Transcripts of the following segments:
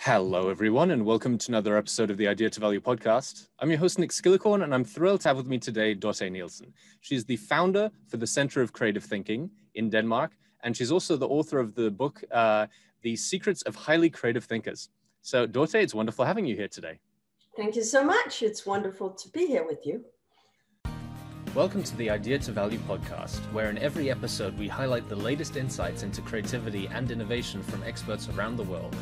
Hello, everyone, and welcome to another episode of the Idea to Value podcast. I'm your host, Nick Skillicorn, and I'm thrilled to have with me today Dorte Nielsen. She's the founder for the Center of Creative Thinking in Denmark, and she's also the author of the book, The Secrets of Highly Creative Thinkers. So, Dorte, it's wonderful having you here today. Thank you so much. It's wonderful to be here with you. Welcome to the Idea to Value podcast, where in every episode we highlight the latest insights into creativity and innovation from experts around the world.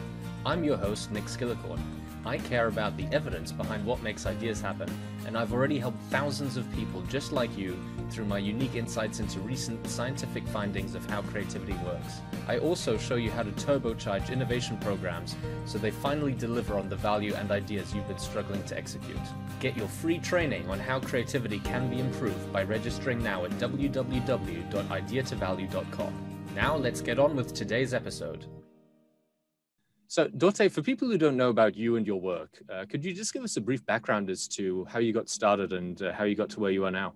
I'm your host, Nick Skillicorn. I care about the evidence behind what makes ideas happen, and I've already helped thousands of people just like you through my unique insights into recent scientific findings of how creativity works. I also show you how to turbocharge innovation programs so they finally deliver on the value and ideas you've been struggling to execute. Get your free training on how creativity can be improved by registering now at www.ideatovalue.com. Now let's get on with today's episode. So, Dorte, for people who don't know about you and your work, could you just give us a brief background as to how you got started and how you got to where you are now?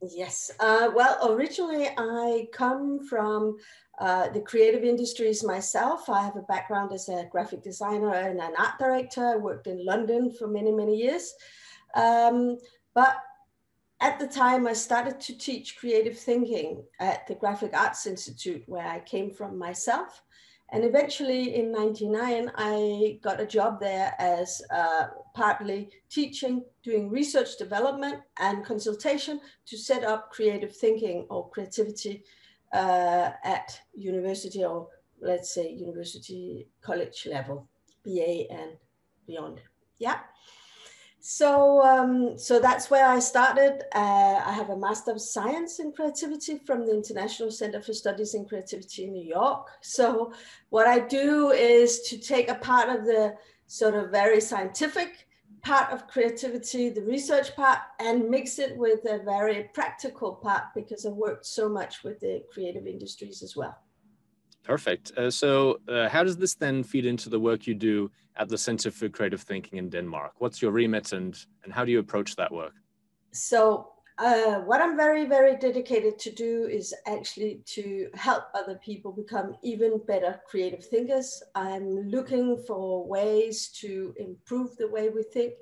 Yes. Well, originally I come from the creative industries myself. I have a background as a graphic designer and an art director. I worked in London for many, many years. But at the time, I started to teach creative thinking at the Graphic Arts Institute, where I came from myself. And eventually in '99, I got a job there as partly teaching, doing research development and consultation to set up creative thinking or creativity at university, or let's say university college level, BA and beyond. Yeah. So that's where I started. I have a Master of Science in Creativity from the International Center for Studies in Creativity in New York. So what I do is to take a part of the sort of very scientific part of creativity, the research part, and mix it with a very practical part, because I've worked so much with the creative industries as well. Perfect. So how does this then feed into the work you do at the Center for Creative Thinking in Denmark? What's your remit and how do you approach that work? So what I'm very, very dedicated to do is actually to help other people become even better creative thinkers. I'm looking for ways to improve the way we think.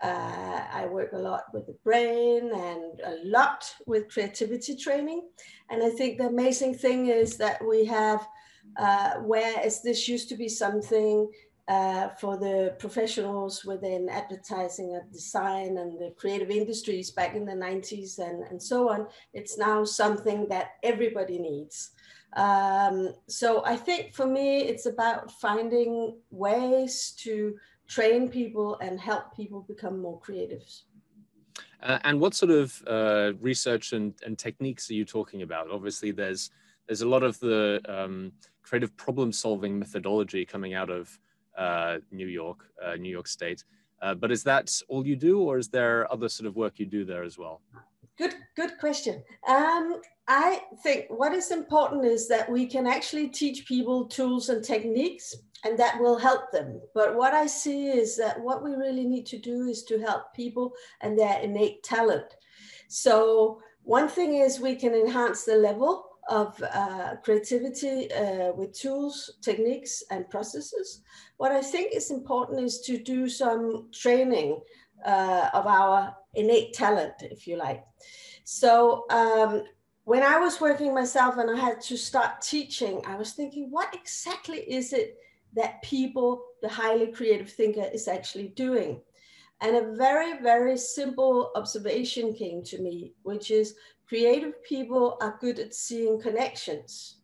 I work a lot with the brain and a lot with creativity training. And I think the amazing thing is that we have, whereas this used to be something for the professionals within advertising and design and the creative industries back in the 90s and so on, it's now something that everybody needs. So I think for me, it's about finding ways to train people and help people become more creative. And what sort of research and techniques are you talking about? Obviously, there's a lot of the creative problem-solving methodology coming out of New York State. But is that all you do, or is there other sort of work you do there as well? Good question. I think what is important is that we can actually teach people tools and techniques, and that will help them. But what I see is that what we really need to do is to help people and their innate talent. So one thing is we can enhance the level of creativity with tools, techniques, and processes. What I think is important is to do some training of our innate talent, if you like. So when I was working myself and I had to start teaching, I was thinking, what exactly is it that people, the highly creative thinker, is actually doing? And a very, very simple observation came to me, which is creative people are good at seeing connections.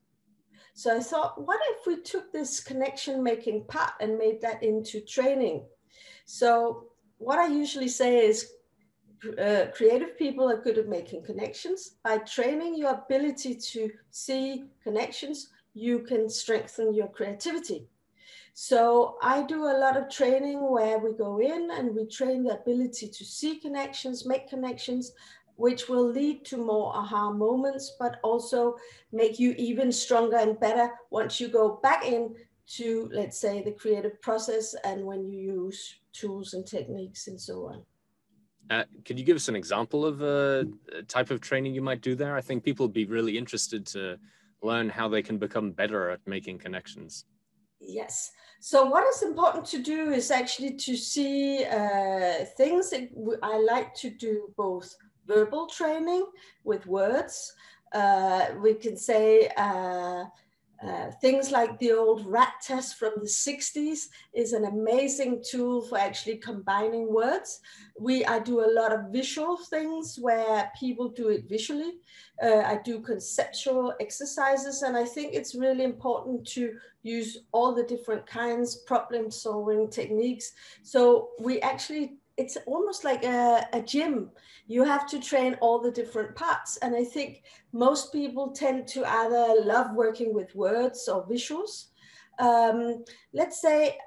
So I thought, what if we took this connection making part and made that into training? So what I usually say is creative people are good at making connections. By training your ability to see connections, you can strengthen your creativity. So I do a lot of training where we go in and we train the ability to see connections, make connections, which will lead to more aha moments, but also make you even stronger and better once you go back in to, let's say, the creative process and when you use tools and techniques and so on. Could you give us an example of a type of training you might do there? I think people would be really interested to learn how they can become better at making connections. Yes. So what is important to do is actually to see things that I like to do both verbal training with words. We can say things like the old rat test from the 60s is an amazing tool for actually combining words. I do a lot of visual things where people do it visually. I do conceptual exercises, and I think it's really important to use all the different kinds, problem solving techniques. So it's almost like a gym. You have to train all the different parts. And I think most people tend to either love working with words or visuals. Let's say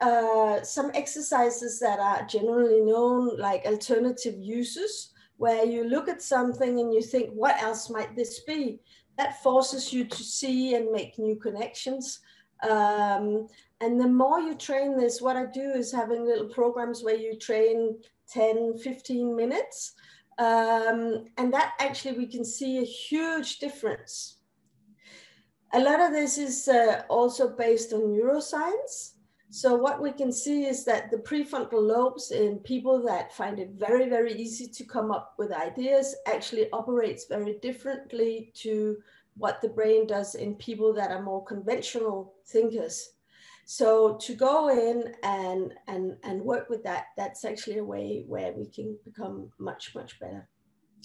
some exercises that are generally known, like alternative uses, where you look at something and you think, what else might this be? That forces you to see and make new connections. And the more you train this, what I do is having little programs where you train 10, 15 minutes. And that actually we can see a huge difference. A lot of this is also based on neuroscience. So what we can see is that the prefrontal lobes in people that find it very, very easy to come up with ideas actually operates very differently to what the brain does in people that are more conventional thinkers. So to go in and work with that, that's actually a way where we can become much, much better.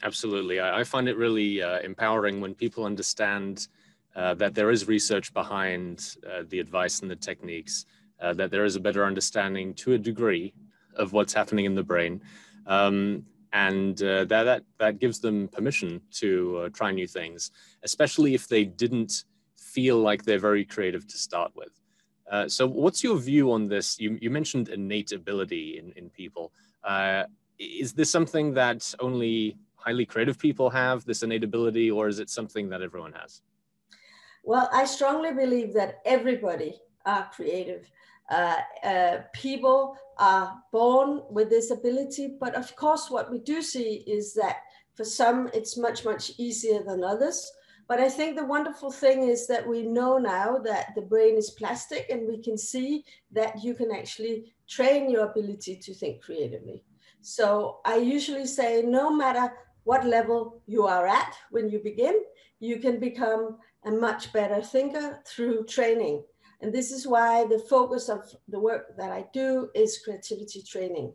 Absolutely. I find it really empowering when people understand that there is research behind the advice and the techniques, that there is a better understanding to a degree of what's happening in the brain. And that gives them permission to try new things, especially if they didn't feel like they're very creative to start with. So what's your view on this? You mentioned innate ability in people. Is this something that only highly creative people have, this innate ability, or is it something that everyone has? Well, I strongly believe that everybody are creative. People are born with this ability, but of course what we do see is that for some it's much, much easier than others. But I think the wonderful thing is that we know now that the brain is plastic, and we can see that you can actually train your ability to think creatively. So I usually say no matter what level you are at when you begin, you can become a much better thinker through training. And this is why the focus of the work that I do is creativity training.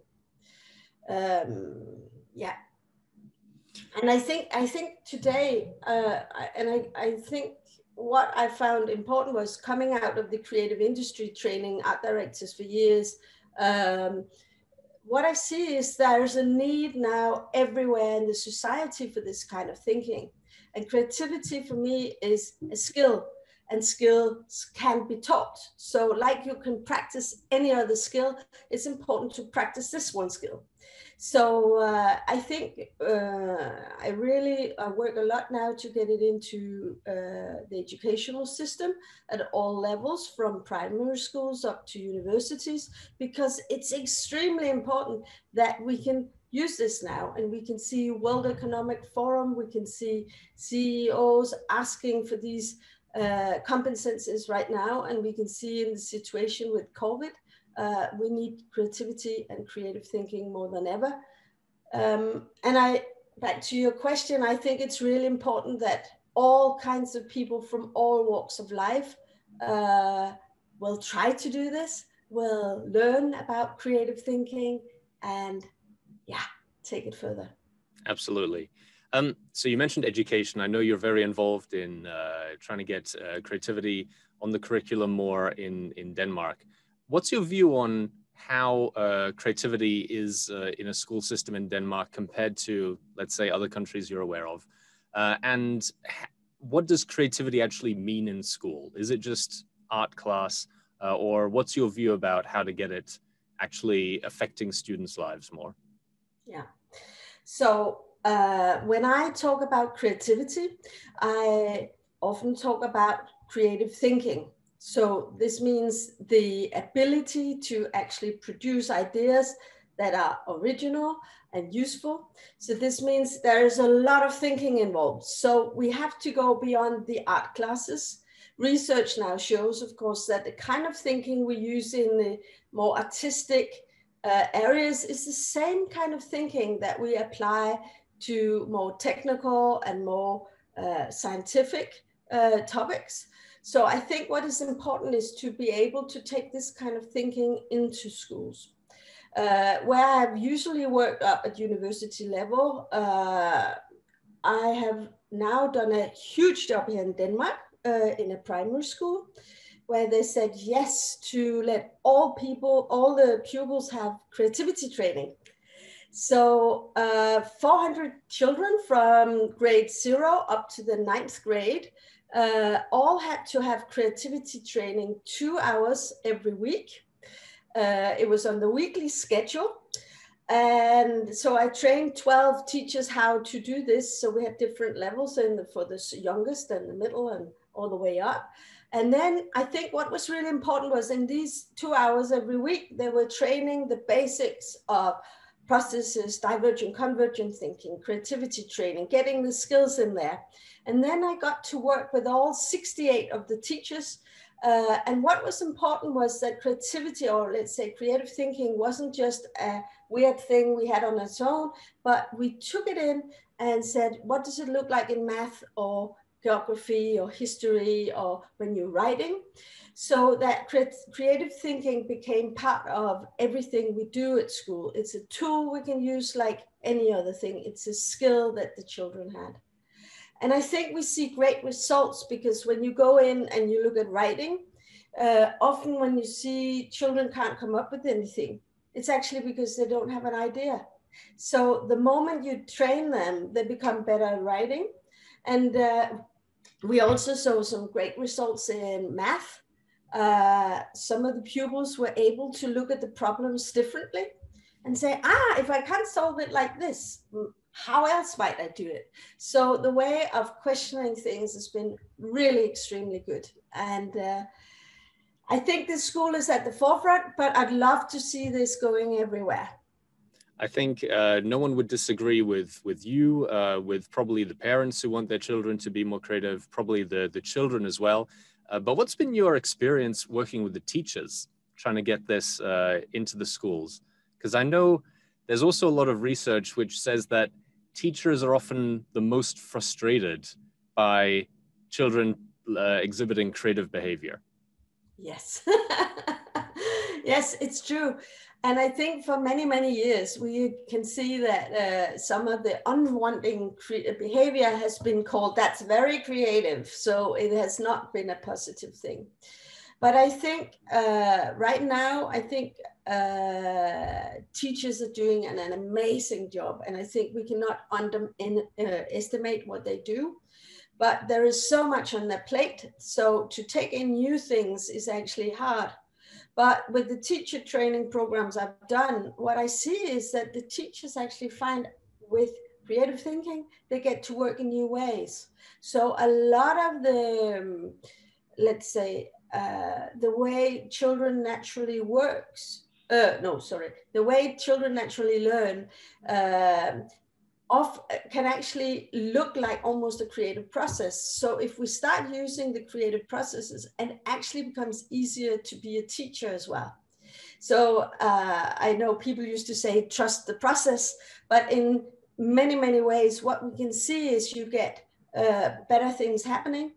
Yeah. And I think today, I think what I found important was coming out of the creative industry training art directors for years. What I see is there's a need now everywhere in the society for this kind of thinking. And creativity for me is a skill, and skills can be taught. So like you can practice any other skill, it's important to practice this one skill. So I think I really work a lot now to get it into the educational system at all levels, from primary schools up to universities, because it's extremely important that we can use this now. And we can see World Economic Forum, we can see CEOs asking for these competencies right now, and we can see in the situation with COVID, we need creativity and creative thinking more than ever. Back to your question, I think it's really important that all kinds of people from all walks of life will try to do this, will learn about creative thinking, and take it further. Absolutely. So you mentioned education. I know you're very involved in trying to get creativity on the curriculum more in Denmark. What's your view on how creativity is in a school system in Denmark compared to, let's say, other countries you're aware of? And what does creativity actually mean in school? Is it just art class? Or what's your view about how to get it actually affecting students' lives more? Yeah. So when I talk about creativity, I often talk about creative thinking. So this means the ability to actually produce ideas that are original and useful. So this means there is a lot of thinking involved. So we have to go beyond the art classes. research now shows, of course, that the kind of thinking we use in the more artistic areas is the same kind of thinking that we apply to more technical and more scientific topics. So I think what is important is to be able to take this kind of thinking into schools. Where I've usually worked up at university level, I have now done a huge job here in Denmark in a primary school, where they said yes to let all the pupils have creativity training. So 400 children from grade 0 up to the 9th grade all had to have creativity training 2 hours every week. It was on the weekly schedule. And so I trained 12 teachers how to do this. So we had different levels for the youngest and the middle and all the way up. And then I think what was really important was in these 2 hours every week, they were training the basics of processes, divergent, convergent thinking, creativity training, getting the skills in there. And then I got to work with all 68 of the teachers. And what was important was that creativity, or let's say creative thinking, wasn't just a weird thing we had on its own, but we took it in and said, what does it look like in math or geography or history or when you're writing? So that creative thinking became part of everything we do at school. It's a tool we can use like any other thing. It's a skill that the children had. And I think we see great results because when you go in and you look at writing, often when you see children can't come up with anything, it's actually because they don't have an idea. So the moment you train them, they become better at writing. And we also saw some great results in math. Some of the pupils were able to look at the problems differently and say, if I can't solve it like this, how else might I do it? So the way of questioning things has been really extremely good. And I think this school is at the forefront, but I'd love to see this going everywhere. I think no one would disagree with you, with probably the parents who want their children to be more creative, probably the children as well. But what's been your experience working with the teachers, trying to get this into the schools? Because I know there's also a lot of research which says that teachers are often the most frustrated by children exhibiting creative behavior. Yes, yes, it's true. And I think for many, many years, we can see that some of the unwanting behavior has been called, that's very creative. So it has not been a positive thing. But I think right now, I think teachers are doing an amazing job. And I think we cannot estimate what they do. But there is so much on their plate. So to take in new things is actually hard. But with the teacher training programs I've done, what I see is that the teachers actually find with creative thinking, they get to work in new ways. So a lot of the, let's say, the way children naturally the way children naturally learn can actually look like almost a creative process. So if we start using the creative processes, it actually becomes easier to be a teacher as well. So I know people used to say, trust the process, but in many, many ways, what we can see is you get better things happening.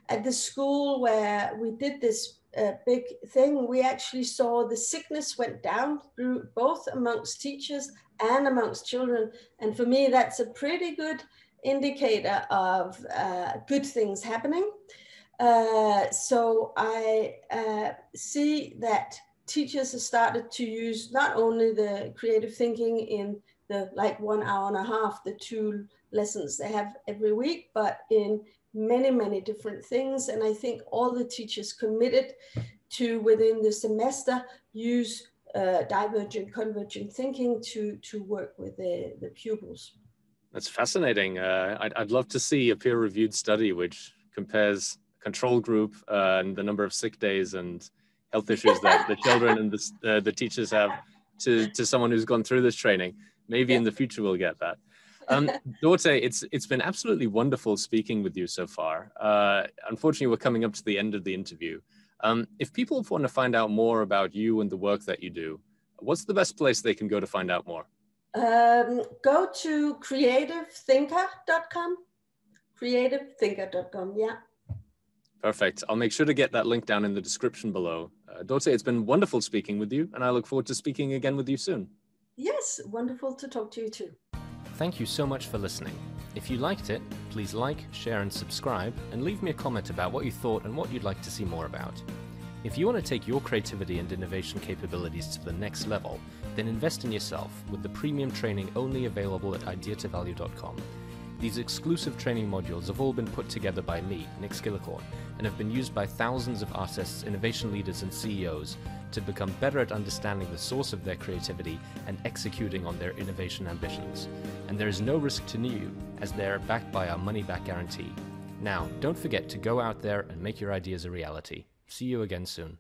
At the school where we did this big thing, we actually saw the sickness went down through both amongst teachers and amongst children. And for me, that's a pretty good indicator of good things happening. So I see that teachers have started to use not only the creative thinking in the 1 hour and a half, the 2 lessons they have every week, but in many, many different things. And I think all the teachers committed to within the semester use divergent, convergent thinking to work with the pupils. That's fascinating. I'd love to see a peer-reviewed study which compares control group and the number of sick days and health issues that the children and the teachers have to someone who's gone through this training. Maybe in the future we'll get that. Dorte, it's been absolutely wonderful speaking with you so far. Unfortunately, we're coming up to the end of the interview. If people want to find out more about you and the work that you do, what's the best place they can go to find out more? Go to creativethinker.com. Creativethinker.com, yeah. Perfect. I'll make sure to get that link down in the description below. Dorte, it's been wonderful speaking with you, and I look forward to speaking again with you soon. Yes, wonderful to talk to you too. Thank you so much for listening. If you liked it, please like, share, and subscribe, and leave me a comment about what you thought and what you'd like to see more about. If you want to take your creativity and innovation capabilities to the next level, then invest in yourself with the premium training only available at ideatovalue.com. These exclusive training modules have all been put together by me, Nick Skillicorn, and have been used by thousands of artists, innovation leaders, and CEOs to become better at understanding the source of their creativity and executing on their innovation ambitions. And there is no risk to you, as they are backed by our money-back guarantee. Now, don't forget to go out there and make your ideas a reality. See you again soon.